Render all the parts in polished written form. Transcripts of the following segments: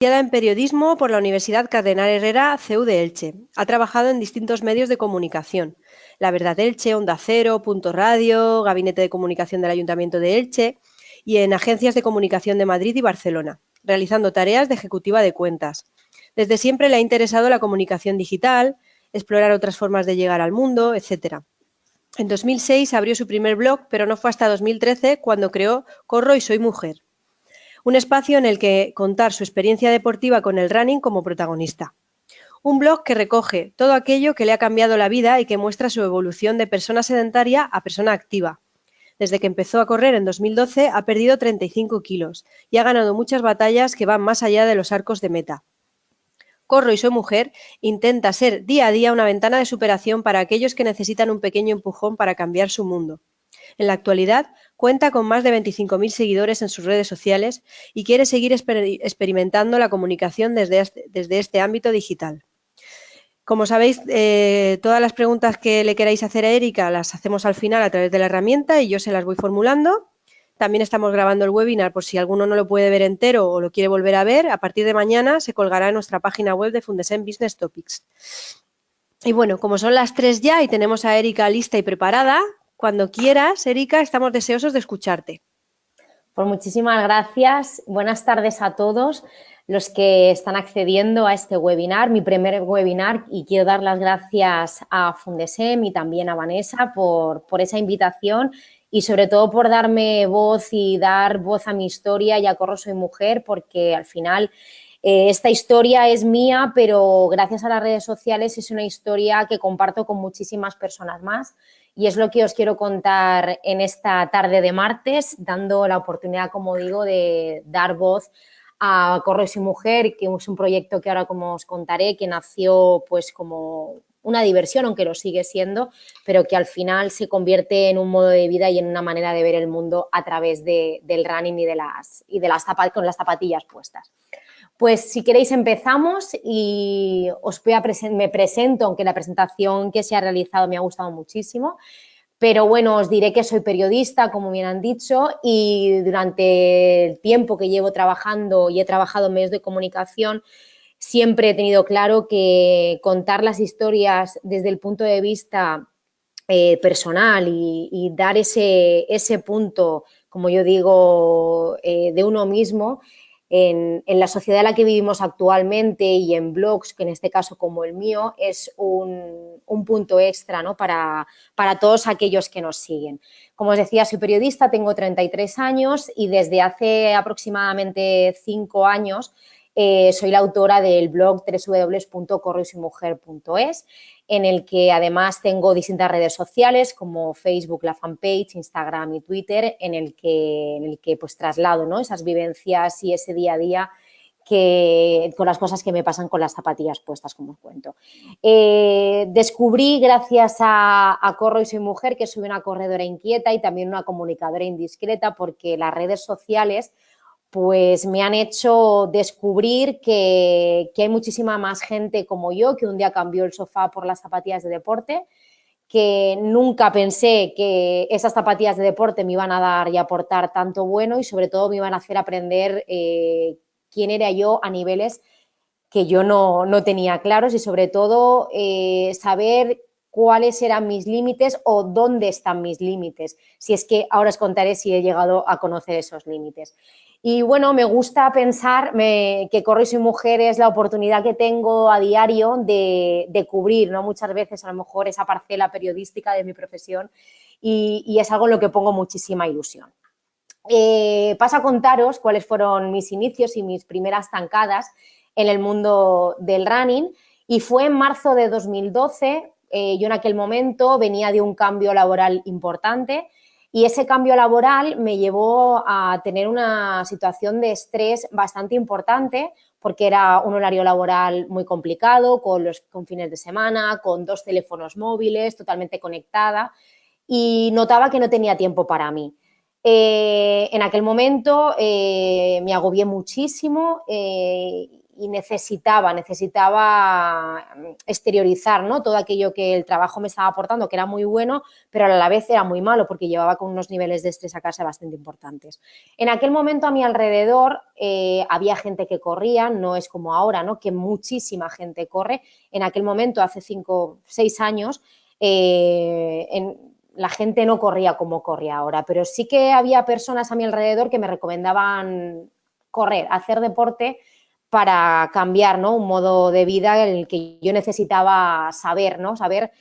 Licenciada en Periodismo por la Universidad Cardenal Herrera, CEU de Elche. Ha trabajado en distintos medios de comunicación. La Verdad Elche, Onda Cero, Punto Radio, Gabinete de Comunicación del Ayuntamiento de Elche y en agencias de comunicación de Madrid y Barcelona, realizando tareas de ejecutiva de cuentas. Desde siempre le ha interesado la comunicación digital, explorar otras formas de llegar al mundo, etc. En 2006 abrió su primer blog, pero no fue hasta 2013 cuando creó Corro y soy mujer, un espacio en el que contar su experiencia deportiva con el running como protagonista. Un blog que recoge todo aquello que le ha cambiado la vida y que muestra su evolución de persona sedentaria a persona activa. Desde que empezó a correr en 2012 ha perdido 35 kilos y ha ganado muchas batallas que van más allá de los arcos de meta. Corro y soy mujer intenta ser día a día una ventana de superación para aquellos que necesitan un pequeño empujón para cambiar su mundo. En la actualidad cuenta con más de 25.000 seguidores en sus redes sociales y quiere seguir experimentando la comunicación desde este ámbito digital. Como sabéis, todas las preguntas que le queráis hacer a Erika las hacemos al final a través de la herramienta y yo se las voy formulando. También estamos grabando el webinar por si alguno no lo puede ver entero o lo quiere volver a ver. A partir de mañana se colgará en nuestra página web de Fundesem Business Topics. Y bueno, como son las 3 ya y tenemos a Erika lista y preparada, cuando quieras, Erika, estamos deseosos de escucharte. Pues muchísimas gracias. Buenas tardes a todos los que están accediendo a este webinar, mi primer webinar, y quiero dar las gracias a Fundesem y también a Vanessa por esa invitación y sobre todo por darme voz y dar voz a mi historia y a Corro Soy Mujer, porque al final esta historia es mía, pero gracias a las redes sociales es una historia que comparto con muchísimas personas más. Y es lo que os quiero contar en esta tarde de martes, dando la oportunidad, como digo, de dar voz a Corro y Soy Mujer, que es un proyecto que ahora, como os contaré, que nació pues como una diversión, aunque lo sigue siendo, pero que al final se convierte en un modo de vida y en una manera de ver el mundo a través del running con las zapatillas puestas. Pues si queréis empezamos y me presento, aunque la presentación que se ha realizado me ha gustado muchísimo, pero bueno, os diré que soy periodista, como bien han dicho, y durante el tiempo que llevo trabajando y he trabajado en medios de comunicación, siempre he tenido claro que contar las historias desde el punto de vista personal y dar ese punto, como yo digo, de uno mismo, en la sociedad en la que vivimos actualmente y en blogs, que en este caso como el mío, es un punto extra, ¿no? para todos aquellos que nos siguen. Como os decía, soy periodista, tengo 33 años y desde hace aproximadamente 5 años soy la autora del blog www.corroysoymujer.es, en el que además tengo distintas redes sociales como Facebook, la fanpage, Instagram y Twitter, en el que pues traslado, ¿no? Esas vivencias y ese día a día con las cosas que me pasan con las zapatillas puestas, como os cuento. Descubrí, gracias a Corro y Soy Mujer, que soy una corredora inquieta y también una comunicadora indiscreta, porque las redes sociales pues me han hecho descubrir que hay muchísima más gente como yo, que un día cambió el sofá por las zapatillas de deporte, que nunca pensé que esas zapatillas de deporte me iban a dar y aportar tanto bueno y sobre todo me iban a hacer aprender quién era yo a niveles que yo no tenía claros y sobre todo saber cuáles eran mis límites o dónde están mis límites, si es que ahora os contaré si he llegado a conocer esos límites. Y bueno, me gusta pensar que Corro y Soy Mujer es la oportunidad que tengo a diario de cubrir, ¿no? Muchas veces a lo mejor esa parcela periodística de mi profesión y es algo en lo que pongo muchísima ilusión. Paso a contaros cuáles fueron mis inicios y mis primeras zancadas en el mundo del running y fue en marzo de 2012. Yo en aquel momento venía de un cambio laboral importante y ese cambio laboral me llevó a tener una situación de estrés bastante importante porque era un horario laboral muy complicado, con fines de semana, con 2 teléfonos móviles, totalmente conectada y notaba que no tenía tiempo para mí. En aquel momento me agobié muchísimo necesitaba exteriorizar, ¿no? Todo aquello que el trabajo me estaba aportando, que era muy bueno, pero a la vez era muy malo porque llevaba con unos niveles de estrés a casa bastante importantes. En aquel momento a mi alrededor había gente que corría, no es como ahora, ¿no? Que muchísima gente corre. En aquel momento, hace 5, 6 años, la gente no corría como corre ahora, pero sí que había personas a mi alrededor que me recomendaban correr, hacer deporte para cambiar, ¿no? Un modo de vida en el que yo necesitaba saber, ¿no? Saber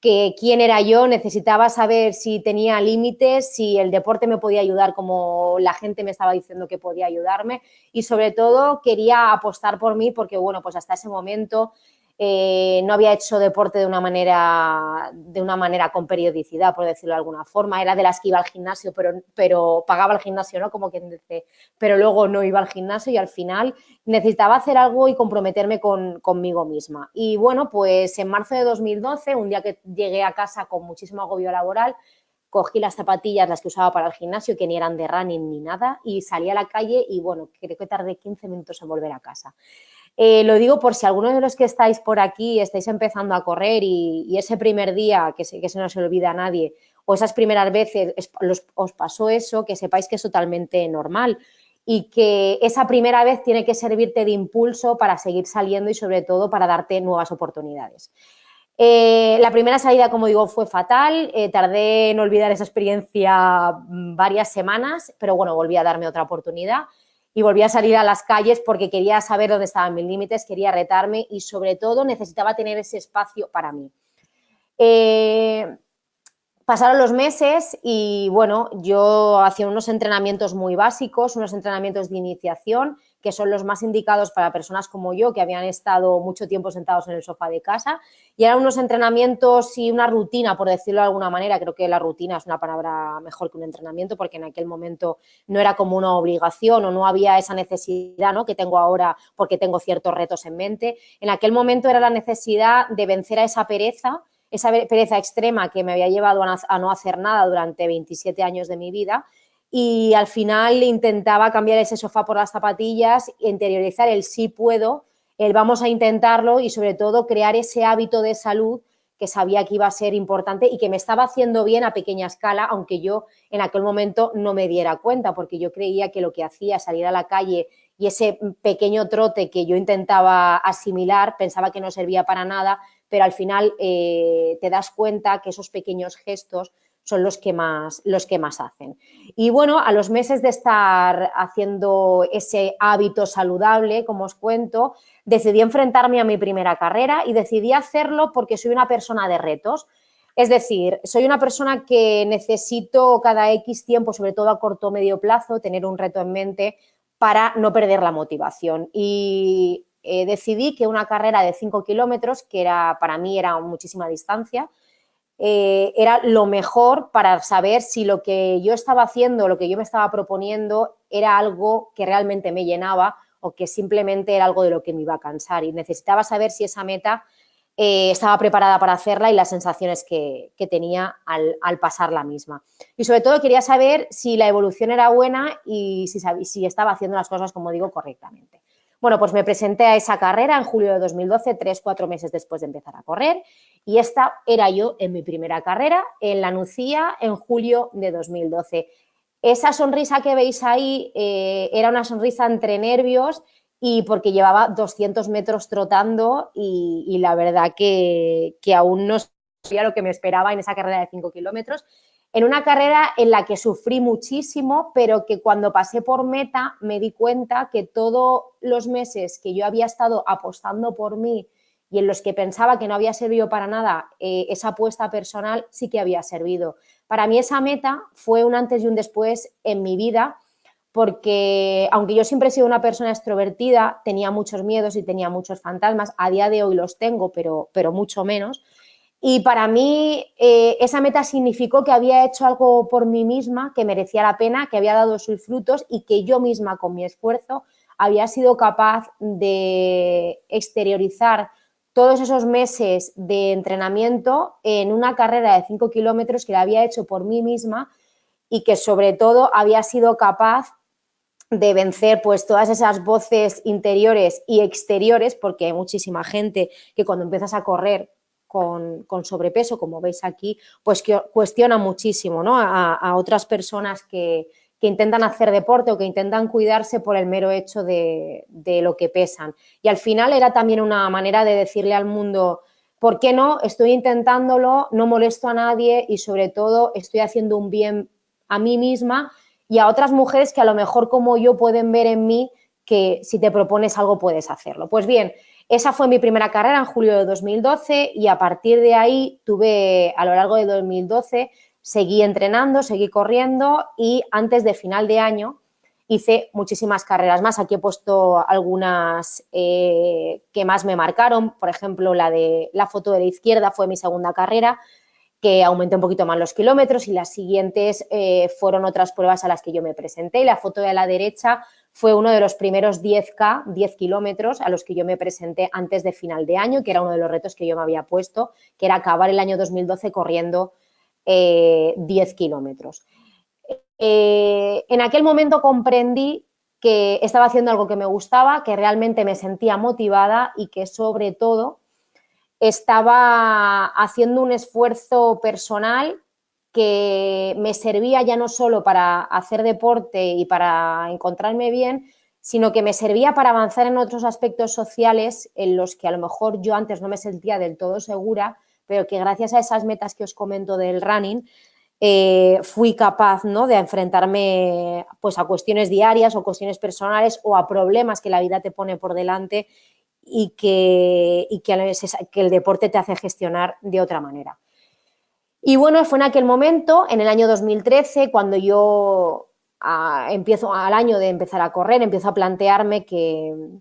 quién era yo, necesitaba saber si tenía límites, si el deporte me podía ayudar como la gente me estaba diciendo que podía ayudarme y sobre todo quería apostar por mí porque, bueno, pues hasta ese momento no había hecho deporte de una manera con periodicidad, por decirlo de alguna forma. Era de las que iba al gimnasio, pero pagaba el gimnasio, ¿no? Como quien dice, pero luego no iba al gimnasio y al final necesitaba hacer algo y comprometerme conmigo misma. Y bueno, pues en marzo de 2012, un día que llegué a casa con muchísimo agobio laboral, cogí las zapatillas, las que usaba para el gimnasio, que ni eran de running ni nada, y salí a la calle y bueno, creo que tardé 15 minutos en volver a casa. Lo digo por si alguno de los que estáis por aquí estáis empezando a correr y ese primer día, que se no se olvida a nadie, o esas primeras veces os pasó eso, que sepáis que es totalmente normal y que esa primera vez tiene que servirte de impulso para seguir saliendo y sobre todo para darte nuevas oportunidades. La primera salida, como digo, fue fatal, tardé en olvidar esa experiencia varias semanas, pero bueno, volví a darme otra oportunidad y volví a salir a las calles porque quería saber dónde estaban mis límites, quería retarme y sobre todo necesitaba tener ese espacio para mí. Pasaron los meses y bueno, yo hacía unos entrenamientos muy básicos, unos entrenamientos de iniciación, que son los más indicados para personas como yo, que habían estado mucho tiempo sentados en el sofá de casa, y eran unos entrenamientos y una rutina, por decirlo de alguna manera. Creo que la rutina es una palabra mejor que un entrenamiento, porque en aquel momento no era como una obligación o no había esa necesidad, ¿no?, que tengo ahora porque tengo ciertos retos en mente. En aquel momento era la necesidad de vencer a esa pereza extrema que me había llevado a no hacer nada durante 27 años de mi vida, y al final intentaba cambiar ese sofá por las zapatillas, interiorizar el sí puedo, el vamos a intentarlo y sobre todo crear ese hábito de salud que sabía que iba a ser importante y que me estaba haciendo bien a pequeña escala, aunque yo en aquel momento no me diera cuenta, porque yo creía que lo que hacía, salir a la calle y ese pequeño trote que yo intentaba asimilar, pensaba que no servía para nada, pero al final te das cuenta que esos pequeños gestos son los que más hacen. Y bueno, a los meses de estar haciendo ese hábito saludable, como os cuento, decidí enfrentarme a mi primera carrera y decidí hacerlo porque soy una persona de retos. Es decir, soy una persona que necesito cada X tiempo, sobre todo a corto o medio plazo, tener un reto en mente para no perder la motivación. Y decidí que una carrera de 5 kilómetros, que para mí era muchísima distancia, era lo mejor para saber si lo que yo estaba haciendo, lo que yo me estaba proponiendo, era algo que realmente me llenaba o que simplemente era algo de lo que me iba a cansar. Y necesitaba saber si esa meta estaba preparada para hacerla y las sensaciones que tenía al pasar la misma. Y sobre todo quería saber si la evolución era buena y si estaba haciendo las cosas, como digo, correctamente. Bueno, pues me presenté a esa carrera en julio de 2012, 3-4 meses después de empezar a correr, y esta era yo en mi primera carrera, en La Nucía, en julio de 2012. Esa sonrisa que veis ahí era una sonrisa entre nervios y porque llevaba 200 metros trotando y la verdad que aún no sabía lo que me esperaba en esa carrera de 5 kilómetros, en una carrera en la que sufrí muchísimo, pero que cuando pasé por meta me di cuenta que todos los meses que yo había estado apostando por mí y en los que pensaba que no había servido para nada, esa apuesta personal sí que había servido. Para mí esa meta fue un antes y un después en mi vida, porque aunque yo siempre he sido una persona extrovertida, tenía muchos miedos y tenía muchos fantasmas, a día de hoy los tengo, pero mucho menos. Y para mí esa meta significó que había hecho algo por mí misma, que merecía la pena, que había dado sus frutos y que yo misma con mi esfuerzo había sido capaz de exteriorizar todos esos meses de entrenamiento en una carrera de 5 kilómetros que la había hecho por mí misma y que sobre todo había sido capaz de vencer pues todas esas voces interiores y exteriores, porque hay muchísima gente que cuando empiezas a correr con sobrepeso, como veis aquí, pues que cuestiona muchísimo, ¿no?, a otras personas que intentan hacer deporte o que intentan cuidarse por el mero hecho de lo que pesan. Y al final era también una manera de decirle al mundo, ¿por qué no? Estoy intentándolo, no molesto a nadie y sobre todo estoy haciendo un bien a mí misma y a otras mujeres que a lo mejor como yo pueden ver en mí que si te propones algo puedes hacerlo. Pues bien, esa fue mi primera carrera en julio de 2012 y a partir de ahí tuve, a lo largo de 2012, seguí entrenando, seguí corriendo y antes de final de año hice muchísimas carreras más. Aquí he puesto algunas que más me marcaron, por ejemplo, la foto de la izquierda fue mi segunda carrera, que aumenté un poquito más los kilómetros y las siguientes fueron otras pruebas a las que yo me presenté y la foto de la derecha fue uno de los primeros 10K, 10 kilómetros a los que yo me presenté antes de final de año, que era uno de los retos que yo me había puesto, que era acabar el año 2012 corriendo 10 kilómetros. En aquel momento comprendí que estaba haciendo algo que me gustaba, que realmente me sentía motivada y que sobre todo estaba haciendo un esfuerzo personal que me servía ya no solo para hacer deporte y para encontrarme bien, sino que me servía para avanzar en otros aspectos sociales en los que a lo mejor yo antes no me sentía del todo segura, pero que gracias a esas metas que os comento del running, fui capaz, ¿no?, de enfrentarme pues a cuestiones diarias o cuestiones personales o a problemas que la vida te pone por delante y que el deporte te hace gestionar de otra manera. Y bueno, fue en aquel momento, en el año 2013, cuando yo empiezo al año de empezar a correr, empiezo a plantearme que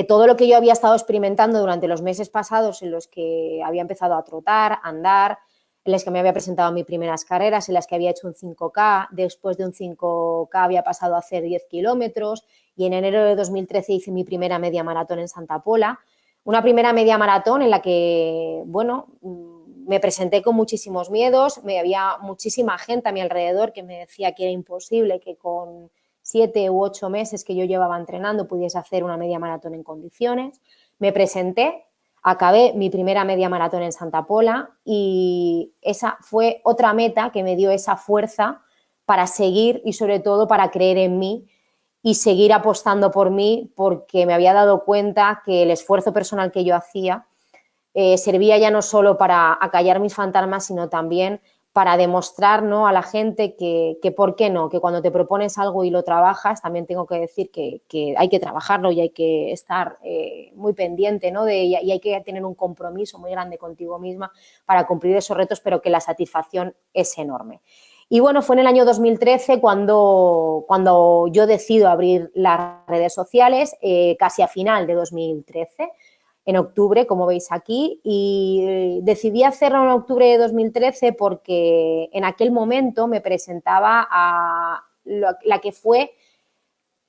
todo lo que yo había estado experimentando durante los meses pasados en los que había empezado a trotar, a andar, en las que me había presentado mis primeras carreras, en las que había hecho un 5K, después de un 5K había pasado a hacer 10 kilómetros y en enero de 2013 hice mi primera media maratón en Santa Pola, una primera media maratón en la que, bueno, me presenté con muchísimos miedos, había muchísima gente a mi alrededor que me decía que era imposible, que con 7 u 8 meses que yo llevaba entrenando pudiese hacer una media maratón en condiciones. Me presenté, acabé mi primera media maratón en Santa Pola y esa fue otra meta que me dio esa fuerza para seguir y sobre todo para creer en mí y seguir apostando por mí porque me había dado cuenta que el esfuerzo personal que yo hacía servía ya no solo para acallar mis fantasmas, sino también para demostrar, ¿no?, a la gente que por qué no, que cuando te propones algo y lo trabajas, también tengo que decir que hay que trabajarlo y hay que estar muy pendiente, ¿no?, y hay que tener un compromiso muy grande contigo misma para cumplir esos retos, pero que la satisfacción es enorme. Y bueno, fue en el año 2013 cuando yo decido abrir las redes sociales, casi a final de 2013, en octubre, como veis aquí, y decidí hacerlo en octubre de 2013 porque en aquel momento me presentaba a la que fue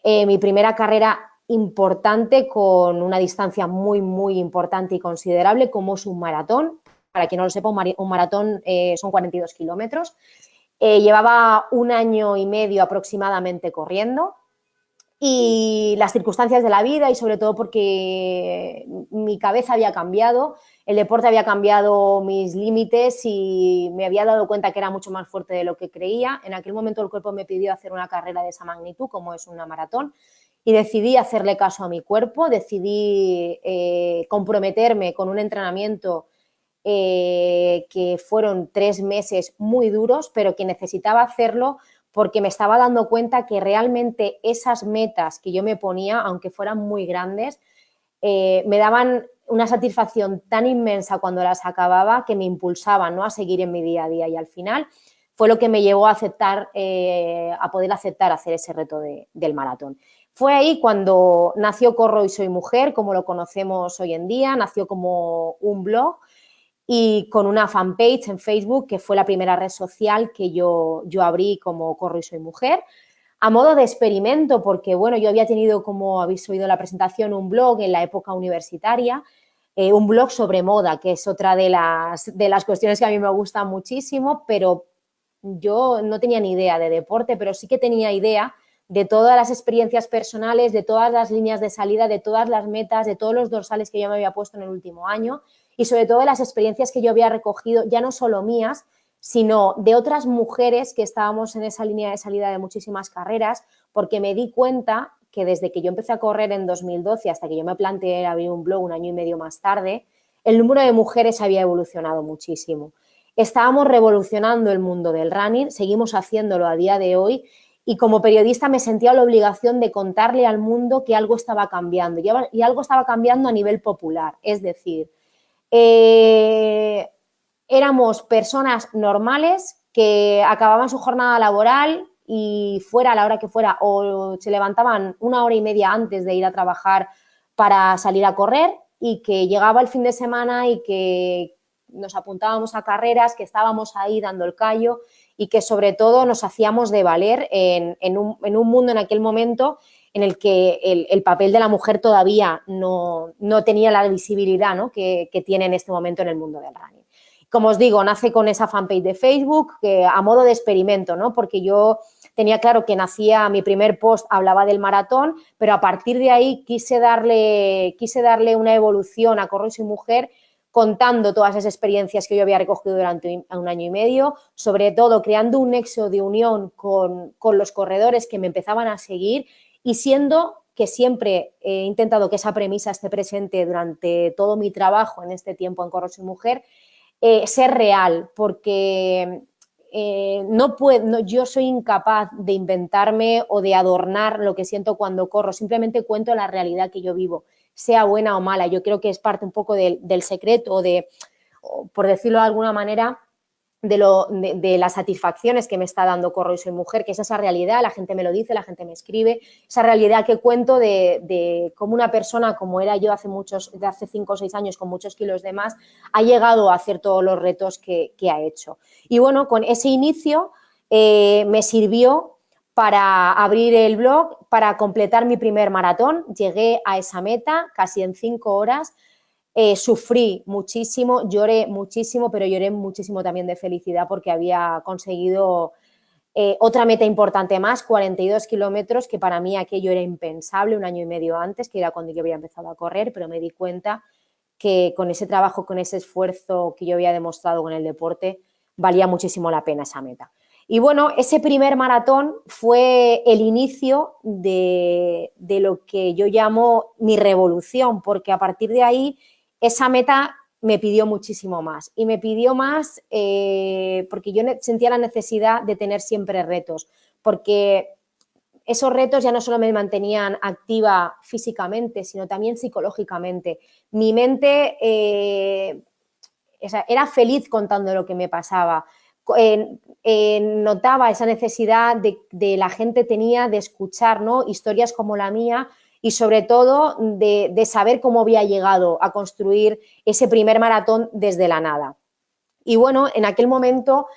mi primera carrera importante con una distancia muy, muy importante y considerable, como es un maratón. Para quien no lo sepa, un maratón son 42 kilómetros. Llevaba un año y medio aproximadamente corriendo y las circunstancias de la vida y sobre todo porque mi cabeza había cambiado, el deporte había cambiado mis límites y me había dado cuenta que era mucho más fuerte de lo que creía. En aquel momento el cuerpo me pidió hacer una carrera de esa magnitud como es una maratón y decidí hacerle caso a mi cuerpo, decidí comprometerme con un entrenamiento que fueron 3 meses muy duros, pero que necesitaba hacerlo porque me estaba dando cuenta que realmente esas metas que yo me ponía, aunque fueran muy grandes, me daban una satisfacción tan inmensa cuando las acababa que me impulsaban, ¿no?, a seguir en mi día a día y al final fue lo que me llevó a aceptar, a poder aceptar hacer ese reto del maratón. Fue ahí cuando nació Corro y Soy Mujer, como lo conocemos hoy en día, nació como un blog y con una fanpage en Facebook, que fue la primera red social que yo abrí como Corro y Soy Mujer, a modo de experimento, porque bueno, yo había tenido, como habéis oído en la presentación, un blog en la época universitaria, un blog sobre moda, que es otra de las cuestiones que a mí me gusta muchísimo, pero yo no tenía ni idea de deporte, pero sí que tenía idea de todas las experiencias personales, de todas las líneas de salida, de todas las metas, de todos los dorsales que yo me había puesto en el último año y sobre todo de las experiencias que yo había recogido, ya no solo mías, sino de otras mujeres que estábamos en esa línea de salida de muchísimas carreras, porque me di cuenta que desde que yo empecé a correr en 2012 hasta que yo me planteé abrir un blog un año y medio más tarde, el número de mujeres había evolucionado muchísimo. Estábamos revolucionando el mundo del running, seguimos haciéndolo a día de hoy y como periodista me sentía la obligación de contarle al mundo que algo estaba cambiando y algo estaba cambiando a nivel popular, es decir, éramos personas normales que acababan su jornada laboral y fuera a la hora que fuera o se levantaban una hora y media antes de ir a trabajar para salir a correr y que llegaba el fin de semana y que nos apuntábamos a carreras, que estábamos ahí dando el callo y que sobre todo nos hacíamos de valer en un mundo en aquel momento en el que el papel de la mujer todavía no tenía la visibilidad, ¿no?, que tiene en este momento en el mundo del running. Como os digo, nace con esa fanpage de Facebook que a modo de experimento, ¿no?, porque yo tenía claro que nacía, mi primer post hablaba del maratón, pero a partir de ahí quise darle una evolución a Corro y Soy Mujer contando todas esas experiencias que yo había recogido durante un año y medio, sobre todo creando un nexo de unión con los corredores que me empezaban a seguir y siendo que siempre he intentado que esa premisa esté presente durante todo mi trabajo en este tiempo en Corro y Soy Mujer, ser real, porque yo soy incapaz de inventarme o de adornar lo que siento cuando corro, simplemente cuento la realidad que yo vivo, sea buena o mala. Yo creo que es parte un poco del secreto o por decirlo de alguna manera, de las satisfacciones que me está dando Corro y Soy Mujer, que es esa realidad, la gente me lo dice, la gente me escribe, esa realidad que cuento de cómo una persona como era yo hace 5 o 6 años con muchos kilos de más, ha llegado a hacer todos los retos que ha hecho. Y bueno, con ese inicio me sirvió para abrir el blog, para completar mi primer maratón, llegué a esa meta casi en 5 horas, sufrí muchísimo, lloré muchísimo, pero lloré muchísimo también de felicidad porque había conseguido otra meta importante más, 42 kilómetros, que para mí aquello era impensable un año y medio antes, que era cuando yo había empezado a correr, pero me di cuenta que con ese trabajo, con ese esfuerzo que yo había demostrado con el deporte, valía muchísimo la pena esa meta. Y bueno, ese primer maratón fue el inicio de lo que yo llamo mi revolución, porque a partir de ahí esa meta me pidió muchísimo más y me pidió más porque yo sentía la necesidad de tener siempre retos, porque esos retos ya no solo me mantenían activa físicamente, sino también psicológicamente. Mi mente era feliz contando lo que me pasaba. Notaba esa necesidad de la gente tenía de escuchar, ¿no?, historias como la mía y sobre todo de saber cómo había llegado a construir ese primer maratón desde la nada. Y bueno, en aquel momento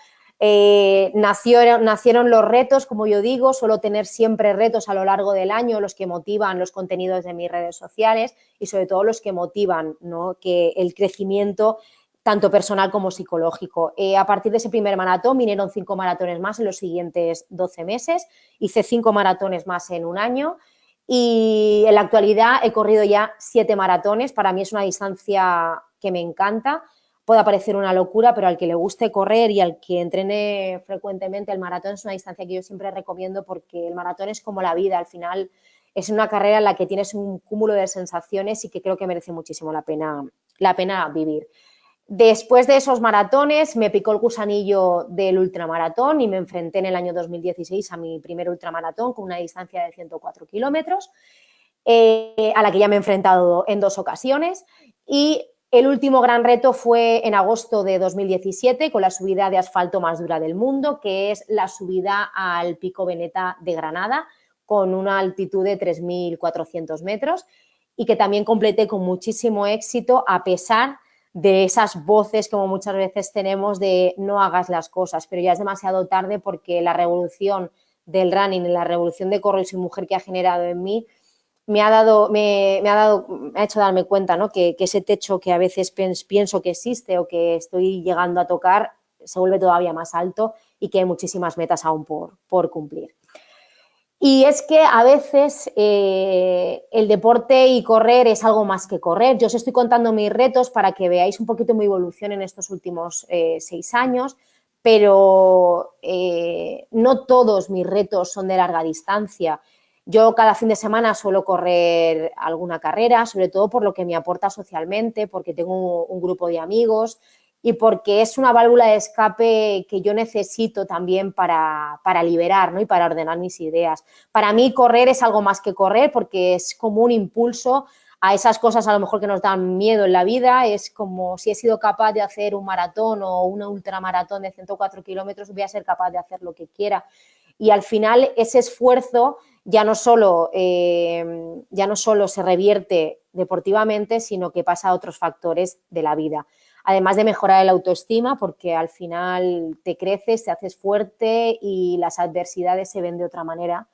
nacieron los retos, como yo digo, suelo tener siempre retos a lo largo del año, los que motivan los contenidos de mis redes sociales y sobre todo los que motivan, ¿no?, que el crecimiento tanto personal como psicológico. A partir de ese primer maratón vinieron 5 maratones más en los siguientes 12 meses, hice 5 maratones más en un año y en la actualidad he corrido ya 7 maratones. Para mí es una distancia que me encanta. Puede parecer una locura, pero al que le guste correr y al que entrene frecuentemente, el maratón es una distancia que yo siempre recomiendo porque el maratón es como la vida, al final es una carrera en la que tienes un cúmulo de sensaciones y que creo que merece muchísimo la pena vivir. Después de esos maratones me picó el gusanillo del ultramaratón y me enfrenté en el año 2016 a mi primer ultramaratón con una distancia de 104 kilómetros, a la que ya me he enfrentado en 2 ocasiones y el último gran reto fue en agosto de 2017 con la subida de asfalto más dura del mundo, que es la subida al Pico Veneta de Granada con una altitud de 3.400 metros y que también completé con muchísimo éxito a pesar de esas voces como muchas veces tenemos de no hagas las cosas, pero ya es demasiado tarde porque la revolución del running, la revolución de Corro y Soy Mujer que ha generado en mí me ha hecho darme cuenta, ¿no?, que ese techo que a veces pienso que existe o que estoy llegando a tocar se vuelve todavía más alto y que hay muchísimas metas aún por cumplir. Y es que a veces el deporte y correr es algo más que correr. Yo os estoy contando mis retos para que veáis un poquito mi evolución en estos últimos 6 años, pero no todos mis retos son de larga distancia. Yo cada fin de semana suelo correr alguna carrera, sobre todo por lo que me aporta socialmente, porque tengo un grupo de amigos y porque es una válvula de escape que yo necesito también para liberar, ¿no? Y para ordenar mis ideas. Para mí correr es algo más que correr porque es como un impulso a esas cosas a lo mejor que nos dan miedo en la vida. Es como si he sido capaz de hacer un maratón o una ultramaratón de 104 kilómetros, voy a ser capaz de hacer lo que quiera. Y al final ese esfuerzo ya no solo se revierte deportivamente, sino que pasa a otros factores de la vida. Además de mejorar el autoestima, porque al final te creces, te haces fuerte y las adversidades se ven de otra manera.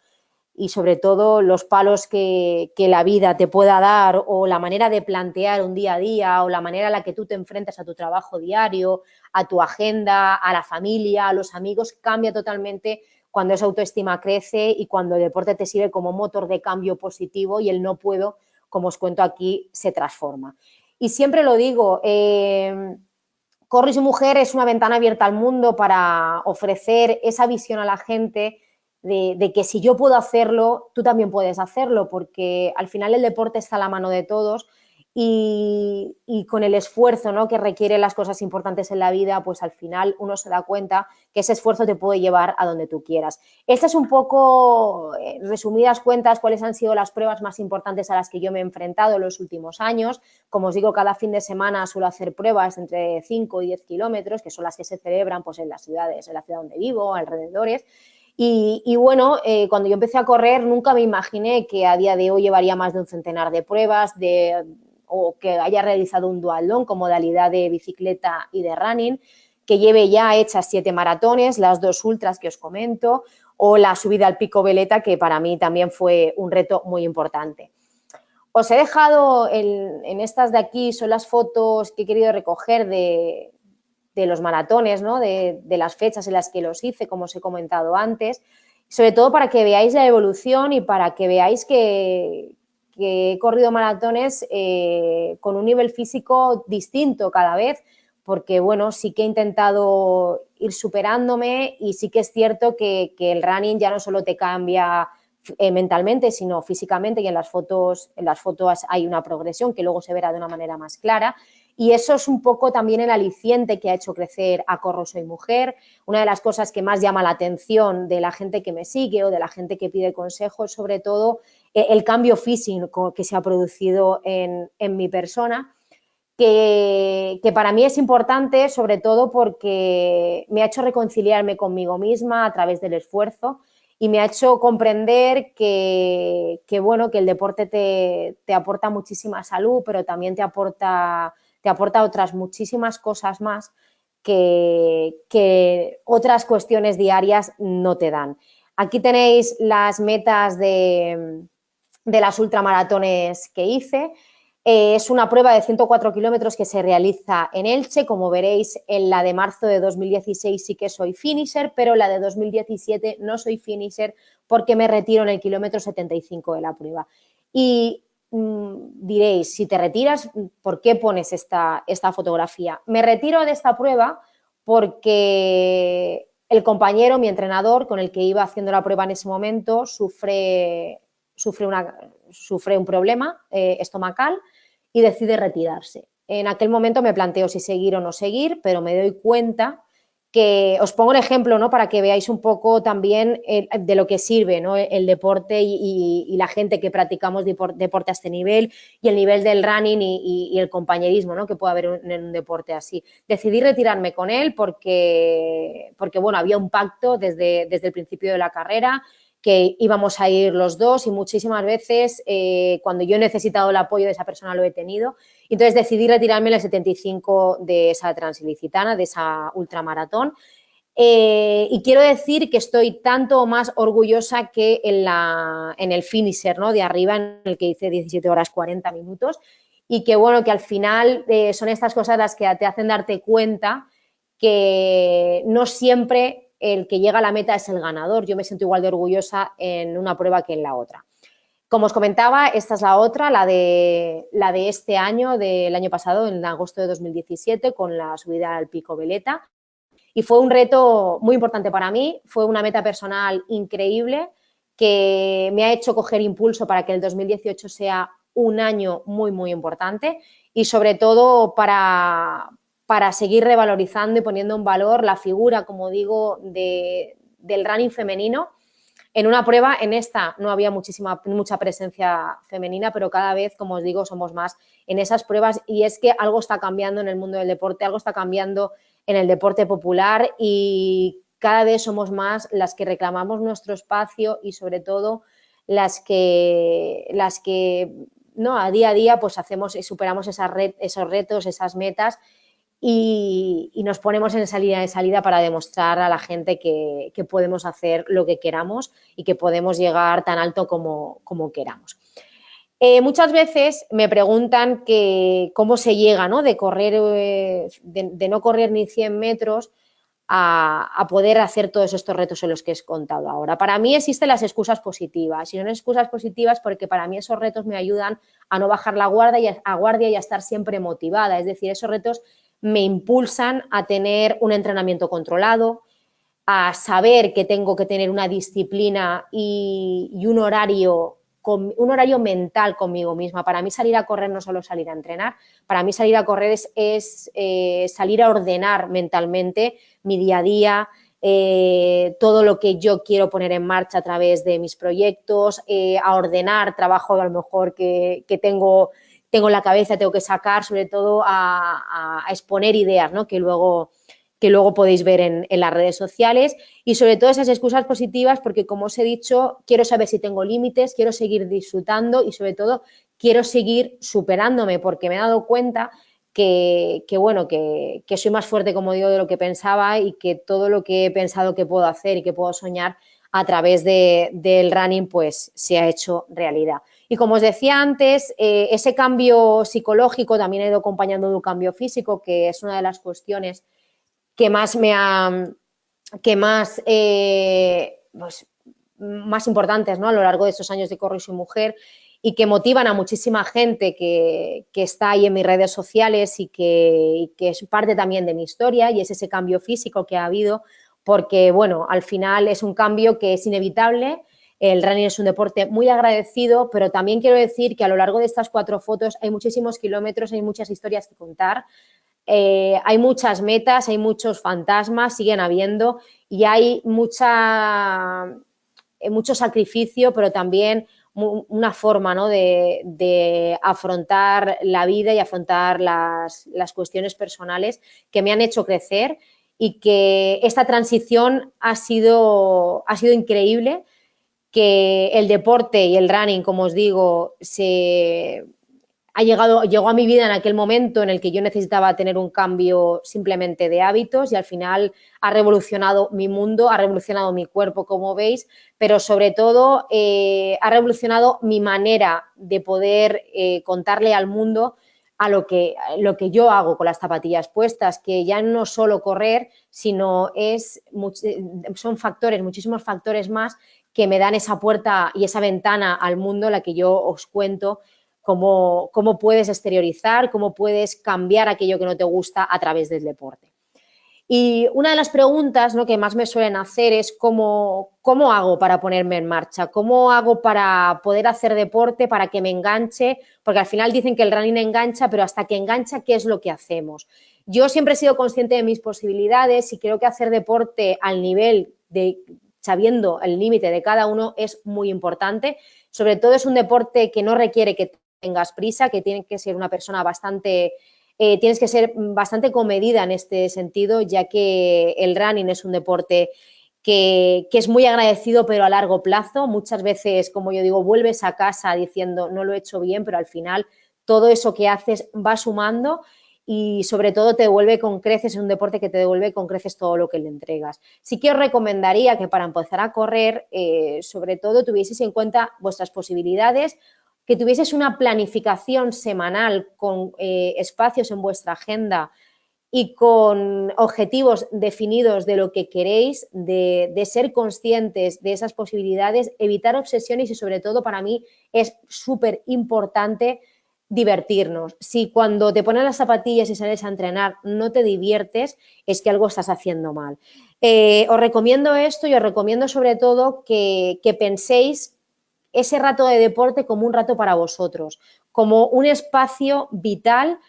Y sobre todo los palos que la vida te pueda dar o la manera de plantear un día a día o la manera en la que tú te enfrentas a tu trabajo diario, a tu agenda, a la familia, a los amigos, cambia totalmente cuando esa autoestima crece y cuando el deporte te sirve como motor de cambio positivo y el no puedo, como os cuento aquí, se transforma. Y siempre lo digo, Corre y Mujer es una ventana abierta al mundo para ofrecer esa visión a la gente de que si yo puedo hacerlo, tú también puedes hacerlo, porque al final el deporte está a la mano de todos y con el esfuerzo, ¿no?, que requiere las cosas importantes en la vida, pues al final uno se da cuenta que ese esfuerzo te puede llevar a donde tú quieras. Esta es un poco, resumidas cuentas, cuáles han sido las pruebas más importantes a las que yo me he enfrentado en los últimos años. Como os digo, cada fin de semana suelo hacer pruebas entre 5 y 10 kilómetros, que son las que se celebran pues, en las ciudades, en la ciudad donde vivo, alrededores. Y bueno, cuando yo empecé a correr nunca me imaginé que a día de hoy llevaría más de un centenar de pruebas o que haya realizado un duatlón con modalidad de bicicleta y de running, que lleve ya hechas 7 maratones, las 2 ultras que os comento, o la subida al Pico Veleta, que para mí también fue un reto muy importante. Os he dejado en estas de aquí, son las fotos que he querido recoger de los maratones, ¿no?, de las fechas en las que los hice, como os he comentado antes, sobre todo para que veáis la evolución y para que veáis que he corrido maratones con un nivel físico distinto cada vez, porque bueno, sí que he intentado ir superándome y sí que es cierto que el running ya no solo te cambia mentalmente, sino físicamente, y en las fotos hay una progresión que luego se verá de una manera más clara. Y eso es un poco también el aliciente que ha hecho crecer a Corro Soy Mujer. Una de las cosas que más llama la atención de la gente que me sigue o de la gente que pide consejos, sobre todo el cambio físico que se ha producido en mi persona, que para mí es importante, sobre todo porque me ha hecho reconciliarme conmigo misma a través del esfuerzo y me ha hecho comprender bueno, que el deporte te aporta muchísima salud, pero también te aporta otras muchísimas cosas más que otras cuestiones diarias no te dan. Aquí tenéis las metas de las ultramaratones que hice. Es una prueba de 104 kilómetros que se realiza en Elche. Como veréis, en la de marzo de 2016 sí que soy finisher, pero la de 2017 no soy finisher porque me retiro en el kilómetro 75 de la prueba. Y diréis, si te retiras, ¿por qué pones esta fotografía? Me retiro de esta prueba porque el compañero, mi entrenador, con el que iba haciendo la prueba en ese momento, sufre un problema estomacal y decide retirarse. En aquel momento me planteo si seguir o no seguir, pero me doy cuenta que os pongo un ejemplo, ¿no?, para que veáis un poco también de lo que sirve, ¿no?, el deporte y la gente que practicamos deporte a este nivel y el nivel del running y el compañerismo, ¿no?, que puede haber en un deporte así. Decidí retirarme con él porque bueno, había un pacto desde el principio de la carrera, que íbamos a ir los dos y muchísimas veces cuando yo he necesitado el apoyo de esa persona lo he tenido. Entonces decidí retirarme en el 75 de esa transilicitana, de esa ultramaratón. Y quiero decir que estoy tanto o más orgullosa que en el finisher, ¿no?, de arriba, en el que hice 17 horas 40 minutos. Y que bueno, que al final son estas cosas las que te hacen darte cuenta que no siempre el que llega a la meta es el ganador. Yo me siento igual de orgullosa en una prueba que en la otra. Como os comentaba, esta es la otra, la de este año, del año pasado, en agosto de 2017, con la subida al Pico Veleta. Y fue un reto muy importante para mí, fue una meta personal increíble que me ha hecho coger impulso para que el 2018 sea un año muy, muy importante y sobre todo para seguir revalorizando y poniendo en valor la figura, como digo, del running femenino. En una prueba, en esta no había mucha presencia femenina, pero cada vez, como os digo, somos más en esas pruebas y es que algo está cambiando en el mundo del deporte, algo está cambiando en el deporte popular y cada vez somos más las que reclamamos nuestro espacio y sobre todo las que no, a día pues hacemos y superamos esos retos, esas metas y nos ponemos en esa línea de salida para demostrar a la gente que podemos hacer lo que queramos y que podemos llegar tan alto como queramos. Muchas veces me preguntan cómo se llega, ¿no? De correr, de no correr ni 100 metros a poder hacer todos estos retos en los que he contado ahora. Para mí existen las excusas positivas y son excusas positivas porque para mí esos retos me ayudan a no bajar la guardia y a estar siempre motivada. Es decir, esos retos me impulsan a tener un entrenamiento controlado, a saber que tengo que tener una disciplina y un horario mental conmigo misma. Para mí salir a correr no solo salir a entrenar, para mí salir a correr es salir a ordenar mentalmente mi día a día, todo lo que yo quiero poner en marcha a través de mis proyectos, a ordenar trabajo a lo mejor que tengo en la cabeza, tengo que sacar, sobre todo a exponer ideas, ¿no? que luego podéis ver en las redes sociales y sobre todo esas excusas positivas porque, como os he dicho, quiero saber si tengo límites, quiero seguir disfrutando y sobre todo quiero seguir superándome porque me he dado cuenta que soy más fuerte, como digo, de lo que pensaba y que todo lo que he pensado que puedo hacer y que puedo soñar a través del running pues se ha hecho realidad. Y como os decía antes, ese cambio psicológico también ha ido acompañando de un cambio físico, que es una de las cuestiones que más pues, más importantes, ¿no? A lo largo de estos años de Corro y Soy Mujer y que motivan a muchísima gente que está ahí en mis redes sociales y que es parte también de mi historia y es ese cambio físico que ha habido porque, bueno, al final es un cambio que es inevitable. El running es un deporte muy agradecido, pero también quiero decir que a lo largo de estas 4 fotos hay muchísimos kilómetros, hay muchas historias que contar. Hay muchas metas, hay muchos fantasmas, siguen habiendo y hay mucho sacrificio, pero también una forma, ¿no? de afrontar la vida y afrontar las cuestiones personales que me han hecho crecer y que esta transición ha sido increíble, que el deporte y el running, como os digo, llegó a mi vida en aquel momento en el que yo necesitaba tener un cambio simplemente de hábitos y al final ha revolucionado mi mundo, ha revolucionado mi cuerpo, como veis, pero sobre todo ha revolucionado mi manera de poder contarle al mundo a lo que yo hago con las zapatillas puestas, que ya no solo correr, sino son muchísimos factores más que me dan esa puerta y esa ventana al mundo, la que yo os cuento. Cómo puedes exteriorizar, cómo puedes cambiar aquello que no te gusta a través del deporte. Y una de las preguntas, ¿no?, que más me suelen hacer es cómo hago para ponerme en marcha, cómo hago para poder hacer deporte, para que me enganche, porque al final dicen que el running engancha, pero hasta que engancha, ¿qué es lo que hacemos? Yo siempre he sido consciente de mis posibilidades y creo que hacer deporte al nivel sabiendo el límite de cada uno es muy importante. Sobre todo es un deporte que no requiere que tengas prisa, que tienes que ser una persona tienes que ser bastante comedida en este sentido, ya que el running es un deporte que es muy agradecido, pero a largo plazo. Muchas veces, como yo digo, vuelves a casa diciendo no lo he hecho bien, pero al final todo eso que haces va sumando y sobre todo te devuelve con creces, es un deporte que te devuelve con creces todo lo que le entregas. Sí que os recomendaría que para empezar a correr, sobre todo tuvieseis en cuenta vuestras posibilidades, que tuvieses una planificación semanal con espacios en vuestra agenda y con objetivos definidos de lo que queréis, de ser conscientes de esas posibilidades, evitar obsesiones y sobre todo para mí es súper importante divertirnos. Si cuando te pones las zapatillas y sales a entrenar no te diviertes, es que algo estás haciendo mal. Os recomiendo esto y os recomiendo sobre todo que penséis ese rato de deporte como un rato para vosotros, como un espacio vital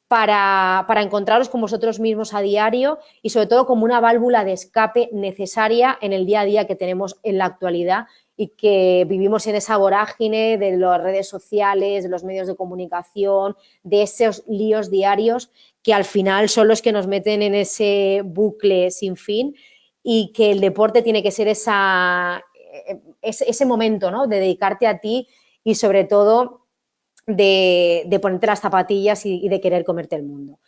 para encontraros con vosotros mismos a diario y sobre todo como una válvula de escape necesaria en el día a día que tenemos en la actualidad y que vivimos en esa vorágine de las redes sociales, de los medios de comunicación, de esos líos diarios que al final son los que nos meten en ese bucle sin fin y que el deporte tiene que ser ese momento, ¿no?, de dedicarte a ti y sobre todo de ponerte las zapatillas y de querer comerte el mundo.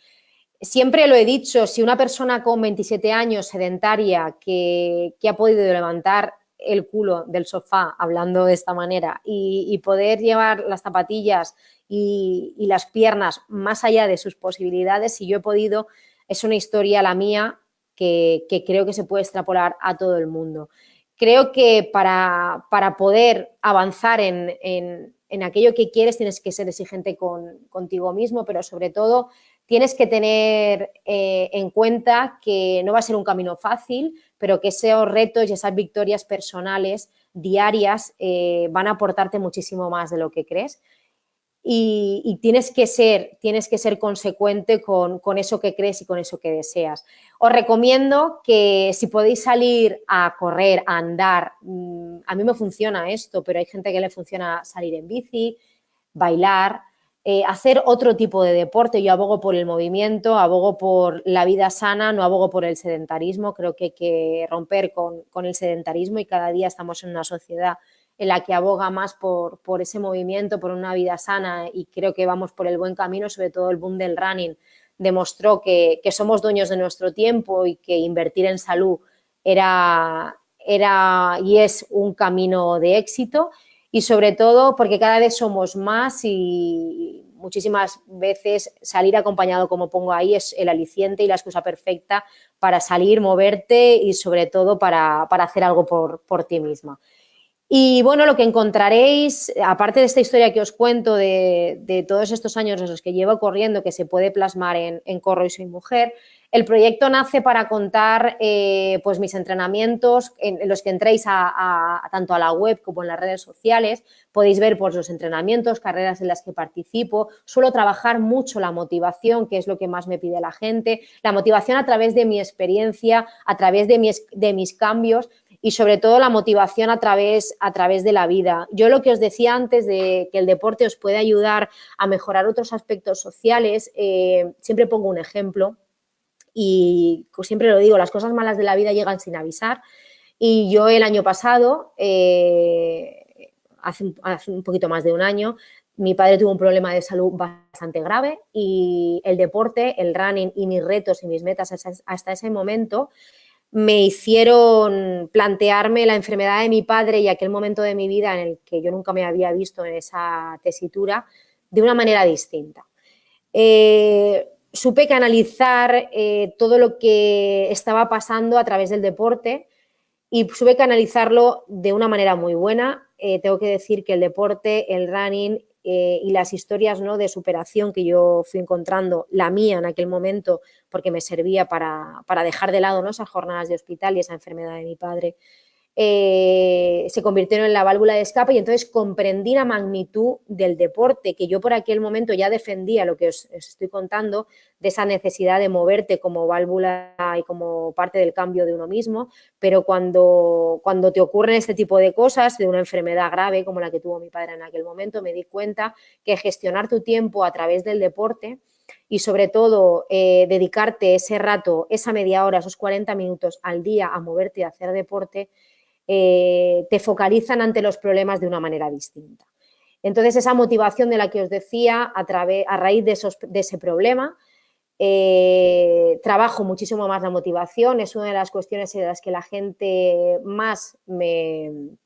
Siempre lo he dicho, si una persona con 27 años sedentaria que ha podido levantar el culo del sofá, hablando de esta manera, y poder llevar las zapatillas y las piernas más allá de sus posibilidades, si yo he podido, es una historia la mía que creo que se puede extrapolar a todo el mundo. Creo que para poder avanzar en aquello que quieres tienes que ser exigente contigo mismo, pero sobre todo tienes que tener en cuenta que no va a ser un camino fácil, pero que esos retos y esas victorias personales diarias van a aportarte muchísimo más de lo que crees. Y tienes que ser consecuente con eso que crees y con eso que deseas. Os recomiendo que si podéis salir a correr, a andar, a mí me funciona esto, pero hay gente que le funciona salir en bici, bailar, hacer otro tipo de deporte. Yo abogo por el movimiento, abogo por la vida sana, no abogo por el sedentarismo. Creo que hay que romper con el sedentarismo y cada día estamos en una sociedad en la que aboga más por ese movimiento, por una vida sana y creo que vamos por el buen camino, sobre todo el boom del running demostró que somos dueños de nuestro tiempo y que invertir en salud era y es un camino de éxito y sobre todo porque cada vez somos más y muchísimas veces salir acompañado, como pongo ahí, es el aliciente y la excusa perfecta para salir, moverte y sobre todo para hacer algo por ti misma. Y bueno, lo que encontraréis, aparte de esta historia que os cuento de todos estos años en los que llevo corriendo, que se puede plasmar en Corro y Soy Mujer, el proyecto nace para contar pues mis entrenamientos en los que entréis tanto a la web como en las redes sociales. Podéis ver pues, los entrenamientos, carreras en las que participo. Suelo trabajar mucho la motivación, que es lo que más me pide la gente. La motivación a través de mi experiencia, a través de mis cambios y sobre todo la motivación a través de la vida. Yo lo que os decía antes de que el deporte os puede ayudar a mejorar otros aspectos sociales, siempre pongo un ejemplo y siempre lo digo, las cosas malas de la vida llegan sin avisar y yo el año pasado, hace un poquito más de un año, mi padre tuvo un problema de salud bastante grave y el deporte, el running y mis retos y mis metas hasta ese momento me hicieron plantearme la enfermedad de mi padre y aquel momento de mi vida en el que yo nunca me había visto en esa tesitura de una manera distinta. Supe canalizar todo lo que estaba pasando a través del deporte y supe canalizarlo de una manera muy buena. Tengo que decir que el deporte, el running y las historias, ¿no?, de superación que yo fui encontrando, la mía en aquel momento, porque me servía para dejar de lado, ¿no?, esas jornadas de hospital y esa enfermedad de mi padre, se convirtieron en la válvula de escape y entonces comprendí la magnitud del deporte, que yo por aquel momento ya defendía lo que os estoy contando, de esa necesidad de moverte como válvula y como parte del cambio de uno mismo, pero cuando te ocurren este tipo de cosas, de una enfermedad grave como la que tuvo mi padre en aquel momento, me di cuenta que gestionar tu tiempo a través del deporte y sobre todo dedicarte ese rato, esa media hora, esos 40 minutos al día a moverte y a hacer deporte, te focalizan ante los problemas de una manera distinta. Entonces, esa motivación de la que os decía, a raíz de ese problema, trabajo muchísimo más la motivación, es una de las cuestiones en las que la gente más me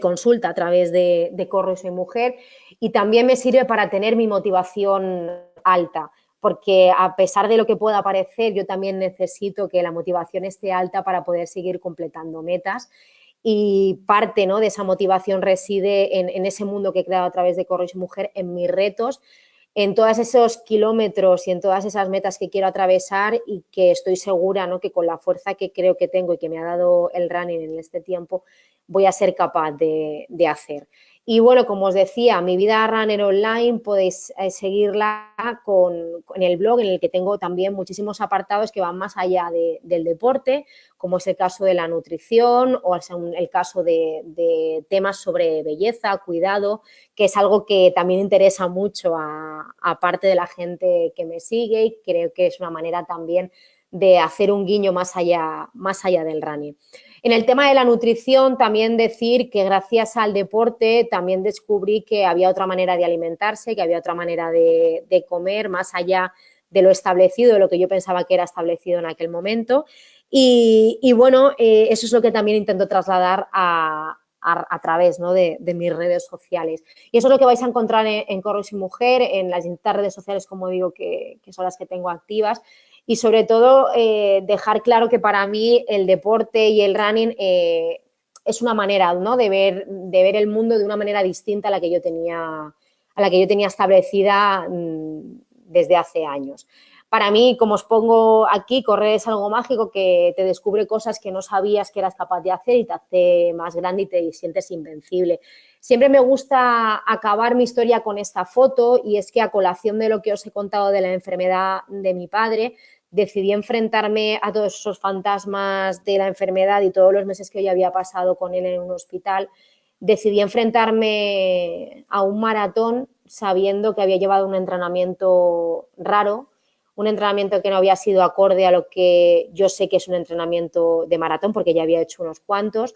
consulta a través de Corro y Soy Mujer y también me sirve para tener mi motivación alta, porque a pesar de lo que pueda parecer, yo también necesito que la motivación esté alta para poder seguir completando metas. Y parte, ¿no?, de esa motivación reside en ese mundo que he creado a través de Corre Soy Mujer, en mis retos, en todos esos kilómetros y en todas esas metas que quiero atravesar, y que estoy segura, ¿no?, que con la fuerza que creo que tengo y que me ha dado el running en este tiempo, voy a ser capaz de hacer. Y bueno, como os decía, mi vida runner online podéis seguirla en el blog, en el que tengo también muchísimos apartados que van más allá del deporte, como es el caso de la nutrición o el caso de temas sobre belleza, cuidado, que es algo que también interesa mucho a parte de la gente que me sigue, y creo que es una manera también de hacer un guiño más allá del running. En el tema de la nutrición, también decir que gracias al deporte también descubrí que había otra manera de alimentarse, que había otra manera de comer más allá de lo establecido, de lo que yo pensaba que era establecido en aquel momento. Y bueno, eso es lo que también intento trasladar a través, ¿no?, de mis redes sociales. Y eso es lo que vais a encontrar en Corre Soy Mujer, en las distintas redes sociales, como digo, que son las que tengo activas. Y sobre todo dejar claro que para mí el deporte y el running es una manera, ¿no?, de ver el mundo de una manera distinta a la que yo tenía establecida desde hace años. Para mí, como os pongo aquí, correr es algo mágico que te descubre cosas que no sabías que eras capaz de hacer y te hace más grande y te sientes invencible. Siempre me gusta acabar mi historia con esta foto, y es que, a colación de lo que os he contado de la enfermedad de mi padre, decidí enfrentarme a todos esos fantasmas de la enfermedad y todos los meses que yo había pasado con él en un hospital. Decidí enfrentarme a un maratón sabiendo que había llevado un entrenamiento raro, un entrenamiento que no había sido acorde a lo que yo sé que es un entrenamiento de maratón, porque ya había hecho unos cuantos,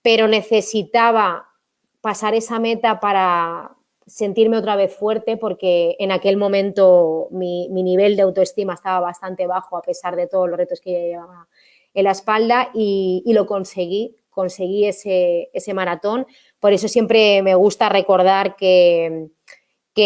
pero necesitaba pasar esa meta para sentirme otra vez fuerte, porque en aquel momento mi nivel de autoestima estaba bastante bajo a pesar de todos los retos que llevaba en la espalda, y lo conseguí ese maratón. Por eso siempre me gusta recordar que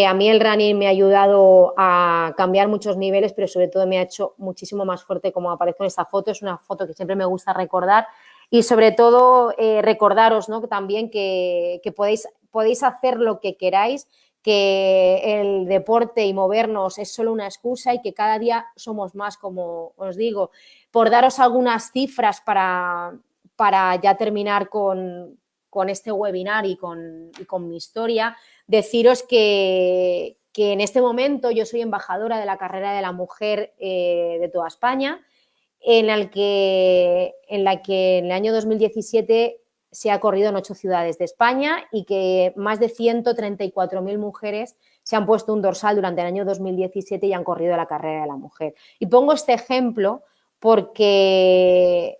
a mí el running me ha ayudado a cambiar muchos niveles, pero sobre todo me ha hecho muchísimo más fuerte, como aparezco en esta foto. Es una foto que siempre me gusta recordar, y sobre todo recordaros, ¿no?, también que podéis hacer lo que queráis, que el deporte y movernos es solo una excusa, y que cada día somos más, como os digo. Por daros algunas cifras para ya terminar con este webinar y con mi historia, deciros que en este momento yo soy embajadora de la carrera de la mujer de toda España, en la que en el año 2017 se ha corrido en 8 ciudades de España, y que más de 134.000 mujeres se han puesto un dorsal durante el año 2017 y han corrido la carrera de la mujer. Y pongo este ejemplo porque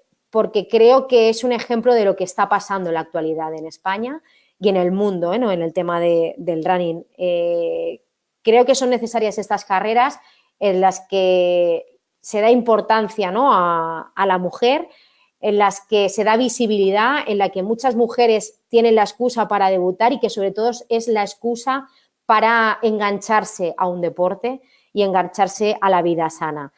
creo que es un ejemplo de lo que está pasando en la actualidad en España y en el mundo, ¿no?, en el tema del running. Creo que son necesarias estas carreras en las que se da importancia, ¿no?, a la mujer, en las que se da visibilidad, en la que muchas mujeres tienen la excusa para debutar, y que sobre todo es la excusa para engancharse a un deporte y engancharse a la vida sana.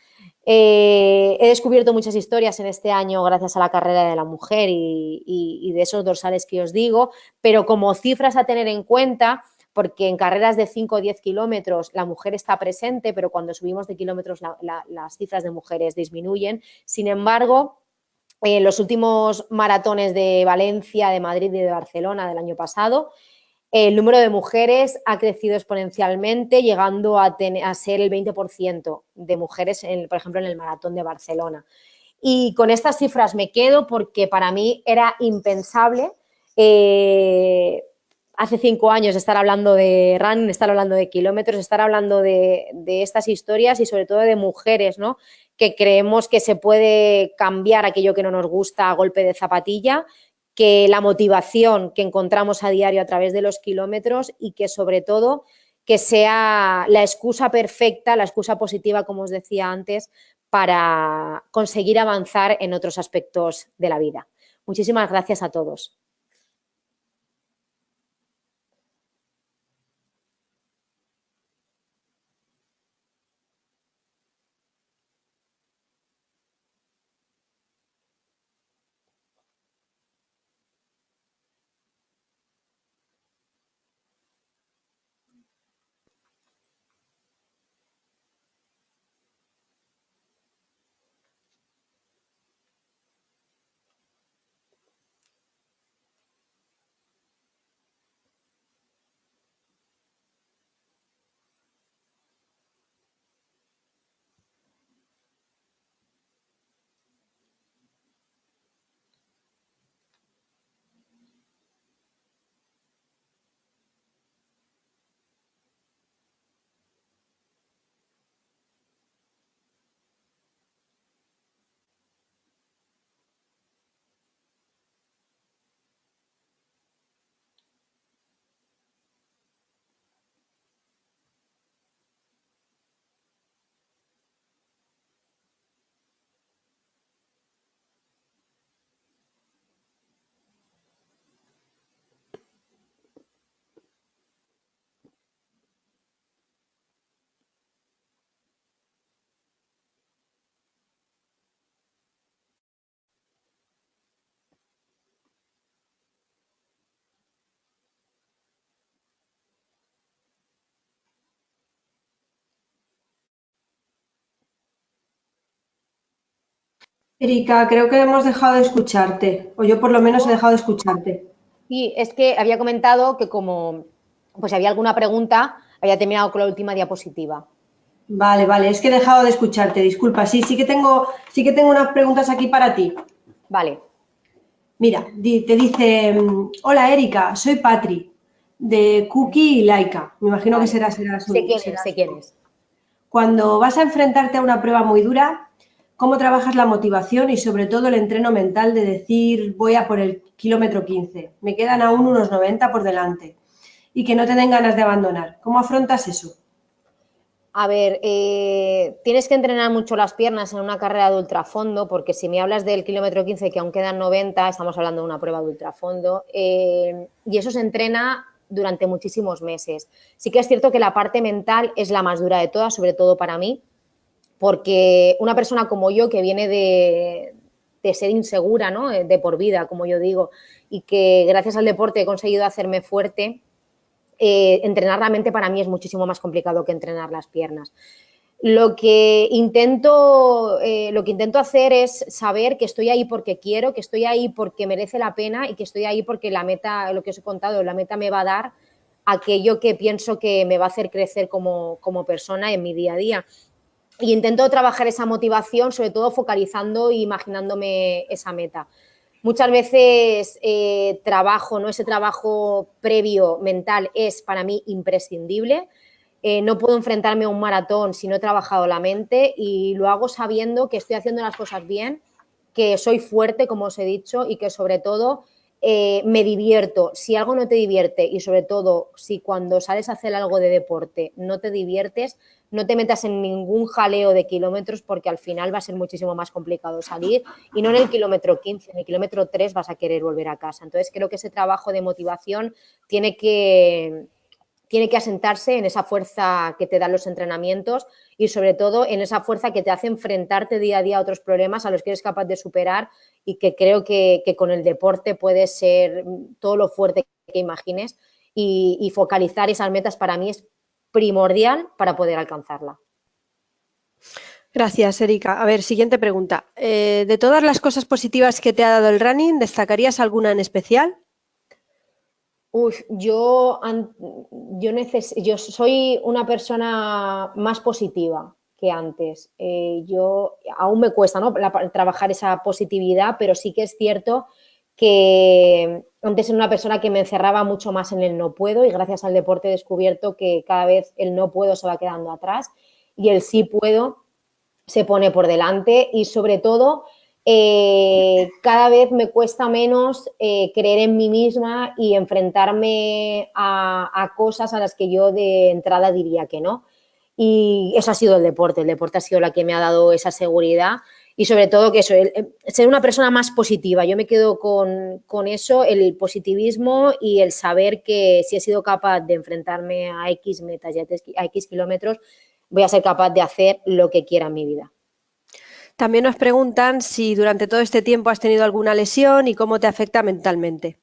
He descubierto muchas historias en este año gracias a la carrera de la mujer y de esos dorsales que os digo, pero como cifras a tener en cuenta, porque en carreras de 5 o 10 kilómetros la mujer está presente, pero cuando subimos de kilómetros las cifras de mujeres disminuyen. Sin embargo, en los últimos maratones de Valencia, de Madrid y de Barcelona del año pasado, el número de mujeres ha crecido exponencialmente, llegando a ser el 20% de mujeres, por ejemplo, en el maratón de Barcelona. Y con estas cifras me quedo, porque para mí era impensable hace 5 años estar hablando de running, estar hablando de kilómetros, estar hablando de estas historias, y sobre todo de mujeres, ¿no?, que creemos que se puede cambiar aquello que no nos gusta a golpe de zapatilla, que la motivación que encontramos a diario a través de los kilómetros, y que sobre todo que sea la excusa perfecta, la excusa positiva, como os decía antes, para conseguir avanzar en otros aspectos de la vida. Muchísimas gracias a todos. Erika, creo que hemos dejado de escucharte, o yo por lo menos he dejado de escucharte. Sí, es que había comentado que como pues había alguna pregunta, había terminado con la última diapositiva. Vale, vale, es que he dejado de escucharte, disculpa. Sí, sí que tengo unas preguntas aquí para ti. Vale, Mira, te dice, hola Erika, soy Patri, de Cookie y Laika. Me imagino que vale. Sé serás quién tú. es. Cuando vas a enfrentarte a una prueba muy dura, ¿cómo trabajas la motivación y sobre todo el entreno mental de decir voy a por el kilómetro 15, me quedan aún unos 90 por delante y que no te den ganas de abandonar? ¿Cómo afrontas eso? A ver, tienes que entrenar mucho las piernas en una carrera de ultrafondo, porque si me hablas del kilómetro 15, que aún quedan 90, estamos hablando de una prueba de ultrafondo, y eso se entrena durante muchísimos meses. Sí que es cierto que la parte mental es la más dura de todas, sobre todo para mí, porque una persona como yo, que viene de ser insegura, ¿no? De por vida, como yo digo, y que gracias al deporte he conseguido hacerme fuerte, entrenar la mente para mí es muchísimo más complicado que entrenar las piernas. Lo que intento hacer es saber que estoy ahí porque quiero, que estoy ahí porque merece la pena y que estoy ahí porque la meta, lo que os he contado, la meta me va a dar aquello que pienso que me va a hacer crecer como persona en mi día a día. Y intento trabajar esa motivación, sobre todo focalizando e imaginándome esa meta. Muchas veces trabajo, ¿no? Ese trabajo previo mental es para mí imprescindible. No puedo enfrentarme a un maratón si no he trabajado la mente, y lo hago sabiendo que estoy haciendo las cosas bien, que soy fuerte, como os he dicho, y que sobre todo me divierto. Si algo no te divierte, y sobre todo si cuando sales a hacer algo de deporte no te diviertes, no te metas en ningún jaleo de kilómetros, porque al final va a ser muchísimo más complicado salir, y no en el kilómetro 15, en el kilómetro 3 vas a querer volver a casa. Entonces creo que ese trabajo de motivación tiene que, tiene que asentarse en esa fuerza que te dan los entrenamientos, y sobre todo en esa fuerza que te hace enfrentarte día a día a otros problemas a los que eres capaz de superar, y que creo que con el deporte puedes ser todo lo fuerte que imagines, y focalizar esas metas para mí es primordial para poder alcanzarla. Gracias, Erika. A ver, siguiente pregunta. De todas las cosas positivas que te ha dado el running, ¿destacarías alguna en especial? Uf, yo soy una persona más positiva que antes. Yo aún me cuesta, ¿no? Trabajar esa positividad, pero sí que es cierto que antes era una persona que me encerraba mucho más en el no puedo, y gracias al deporte he descubierto que cada vez el no puedo se va quedando atrás y el sí puedo se pone por delante, y sobre todo cada vez me cuesta menos creer en mí misma y enfrentarme a cosas a las que yo de entrada diría que no. Y eso ha sido el deporte ha sido la que me ha dado esa seguridad, y sobre todo que eso, ser una persona más positiva. Yo me quedo con eso, el positivismo y el saber que si he sido capaz de enfrentarme a X metas y a X kilómetros, voy a ser capaz de hacer lo que quiera en mi vida. También nos preguntan si durante todo este tiempo has tenido alguna lesión y cómo te afecta mentalmente.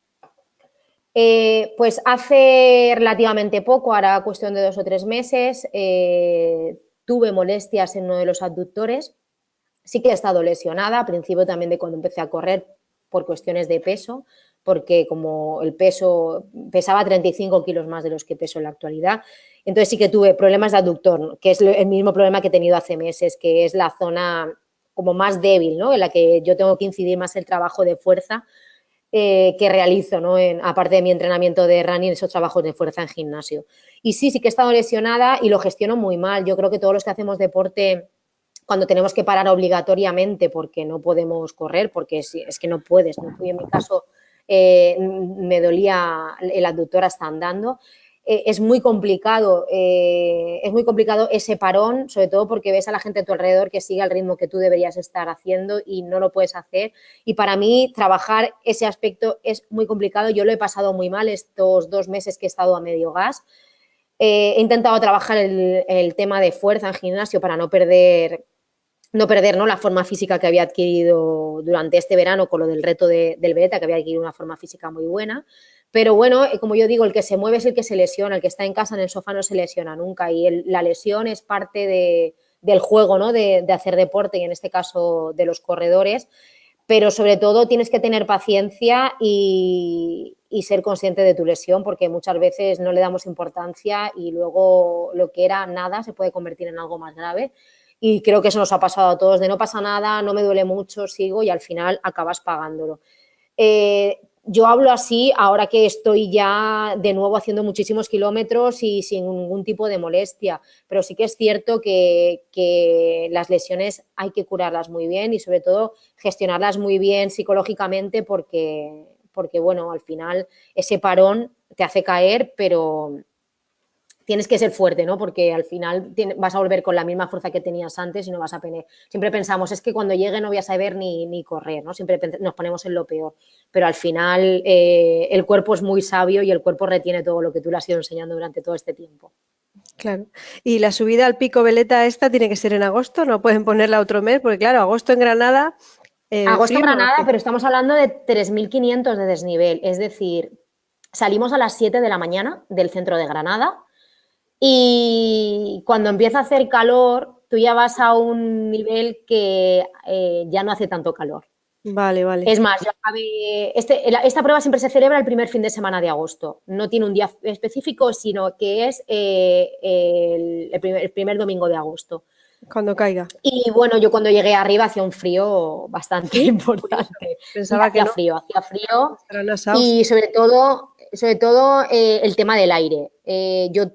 Pues hace relativamente poco, ahora cuestión de 2 o 3 meses, tuve molestias en uno de los abductores. Sí que he estado lesionada, al principio también de cuando empecé a correr, por cuestiones de peso, porque como el peso pesaba 35 kilos más de los que peso en la actualidad, entonces sí que tuve problemas de abductor, ¿no? Que es el mismo problema que he tenido hace meses, que es la zona como más débil, ¿no? En la que yo tengo que incidir más el trabajo de fuerza que realizo, ¿no? Aparte de mi entrenamiento de running, esos trabajos de fuerza en gimnasio. Y sí, sí que he estado lesionada y lo gestiono muy mal. Yo creo que todos los que hacemos deporte, cuando tenemos que parar obligatoriamente porque no podemos correr, porque es que no puedes, ¿no? En mi caso me dolía el abductor hasta andando. Es muy complicado ese parón, sobre todo porque ves a la gente a tu alrededor que sigue el ritmo que tú deberías estar haciendo y no lo puedes hacer. Y para mí trabajar ese aspecto es muy complicado. Yo lo he pasado muy mal estos 2 meses que he estado a medio gas. He intentado trabajar el tema de fuerza en gimnasio para no perder, ¿no? La forma física que había adquirido durante este verano con lo del reto del Beta, que había adquirido una forma física muy buena. Pero bueno, como yo digo, el que se mueve es el que se lesiona, el que está en casa en el sofá no se lesiona nunca, y la lesión es parte del juego, ¿no? De hacer deporte y en este caso de los corredores, pero sobre todo tienes que tener paciencia y ser consciente de tu lesión, porque muchas veces no le damos importancia y luego lo que era nada se puede convertir en algo más grave. Y creo que eso nos ha pasado a todos, de no pasa nada, no me duele mucho, sigo y al final acabas pagándolo. Yo hablo así ahora que estoy ya de nuevo haciendo muchísimos kilómetros y sin ningún tipo de molestia, pero sí que es cierto que las lesiones hay que curarlas muy bien y sobre todo gestionarlas muy bien psicológicamente porque bueno, al final ese parón te hace caer, pero tienes que ser fuerte, ¿no? Porque al final vas a volver con la misma fuerza que tenías antes y no vas a tener. Siempre pensamos, es que cuando llegue no voy a saber ni correr, ¿no? Siempre nos ponemos en lo peor. Pero al final el cuerpo es muy sabio y el cuerpo retiene todo lo que tú le has ido enseñando durante todo este tiempo. Claro. Y la subida al pico Veleta esta tiene que ser en agosto, no pueden ponerla otro mes, porque claro, agosto en Granada, Agosto en frío no Granada, hace. pero estamos hablando de 3.500 de desnivel. Es decir, salimos a las 7 de la mañana del centro de Granada. Y cuando empieza a hacer calor, tú ya vas a un nivel que ya no hace tanto calor. Vale, vale. Es más, yo acabé, esta prueba siempre se celebra el primer fin de semana de agosto. No tiene un día específico, sino que es el primer domingo de agosto. Cuando caiga. Y bueno, yo cuando llegué arriba hacía un frío bastante Sí, curioso. importante. Sí, Pensaba que no. hacía frío Estarán asados. y sobre todo el tema del aire. Yo,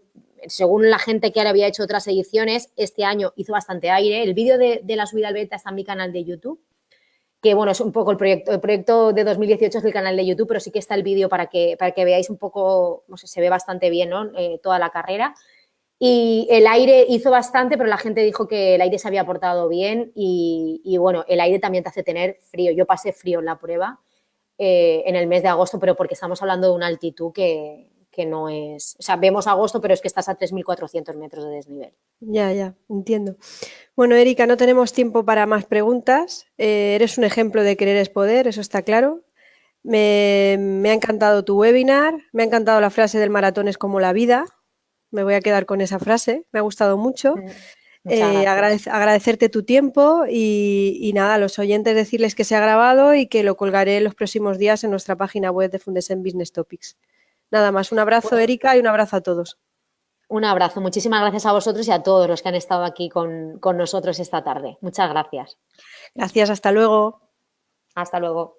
según la gente que ahora había hecho otras ediciones, este año hizo bastante aire. El vídeo de la subida al Beta está en mi canal de YouTube, que bueno, es un poco el proyecto de 2018 es el canal de YouTube, pero sí que está el vídeo para que veáis un poco, no sé, se ve bastante bien, ¿no? Toda la carrera. Y el aire hizo bastante, pero la gente dijo que el aire se había portado bien y bueno, el aire también te hace tener frío. Yo pasé frío en la prueba en el mes de agosto, pero porque estamos hablando de una altitud que no es... O sea, vemos agosto, pero es que estás a 3.400 metros de desnivel. Ya, ya, entiendo. Bueno, Erika, no tenemos tiempo para más preguntas. Eres un ejemplo de querer es poder, eso está claro. Me ha encantado tu webinar, me ha encantado la frase del maratón es como la vida. Me voy a quedar con esa frase, me ha gustado mucho. Muchas gracias. Agradecerte tu tiempo y nada, a los oyentes decirles que se ha grabado y que lo colgaré en los próximos días en nuestra página web de Fundesen Business Topics. Nada más, un abrazo, Pues Erika, y un abrazo a todos. un abrazo. Muchísimas gracias a vosotros y a todos los que han estado aquí con nosotros esta tarde. Muchas gracias. Gracias, hasta luego. Hasta luego.